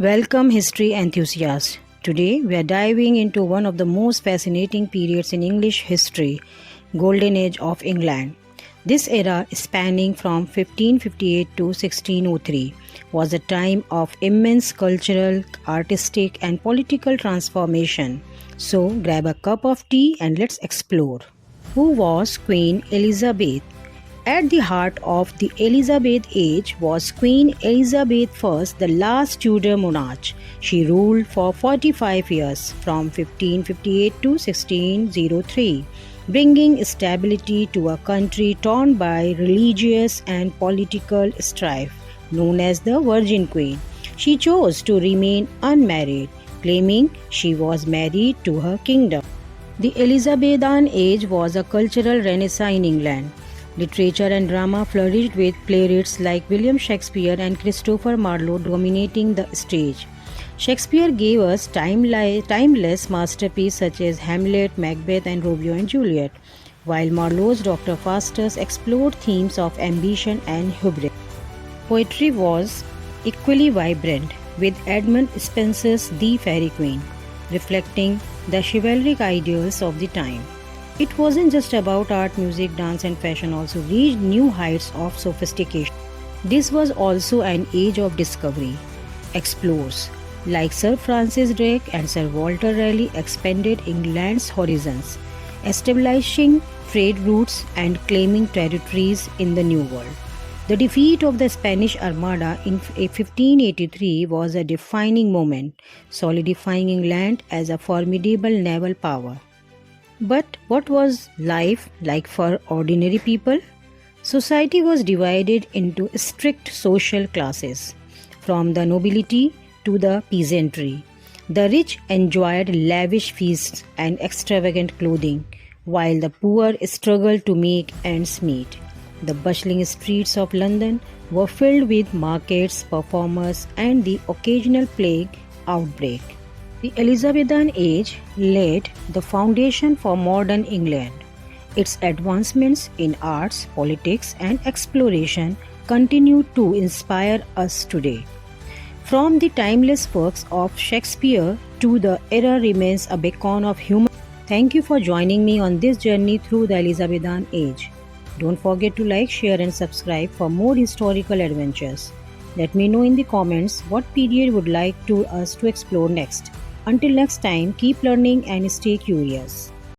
Welcome, history enthusiasts. Today we are diving into one of the most fascinating periods in English history, Golden Age of England. This era, spanning from 1558 to 1603, was a time of immense cultural, artistic, and political transformation. So grab a cup of tea and let's explore. Who was Queen Elizabeth? At the heart of the Elizabeth age was Queen Elizabeth I, the last Tudor monarch. She ruled for 45 years, from 1558 to 1603, bringing stability to a country torn by religious and political strife. Known as the Virgin Queen, she chose to remain unmarried, claiming she was married to her kingdom. The Elizabethan age was a cultural renaissance in England. Literature and drama flourished, with playwrights like William Shakespeare and Christopher Marlowe dominating the stage. Shakespeare gave us timeless masterpieces such as Hamlet, Macbeth, and Romeo and Juliet, while Marlowe's Dr. Faustus explored themes of ambition and hubris. Poetry was equally vibrant, with Edmund Spenser's The Faerie Queene reflecting the chivalric ideals of the time. It wasn't just about art, music, dance, and fashion, also reached new heights of sophistication. This was also an age of discovery. Explorers like Sir Francis Drake and Sir Walter Raleigh expanded England's horizons, establishing trade routes and claiming territories in the New World. The defeat of the Spanish Armada in 1583 was a defining moment, solidifying England as a formidable naval power. But what was life like for ordinary people? Society was divided into strict social classes, from the nobility to the peasantry. The rich enjoyed lavish feasts and extravagant clothing, while the poor struggled to make ends meet. The bustling streets of London were filled with markets, performers, and the occasional plague outbreak. The Elizabethan age laid the foundation for modern England. Its advancements in arts, politics, and exploration continue to inspire us today. From the timeless works of Shakespeare to the era remains a beacon of human. Thank you for joining me on this journey through the Elizabethan age. Don't forget to like, share, and subscribe for more historical adventures. Let me know in the comments what period would like us to explore next. Until next time, keep learning and stay curious.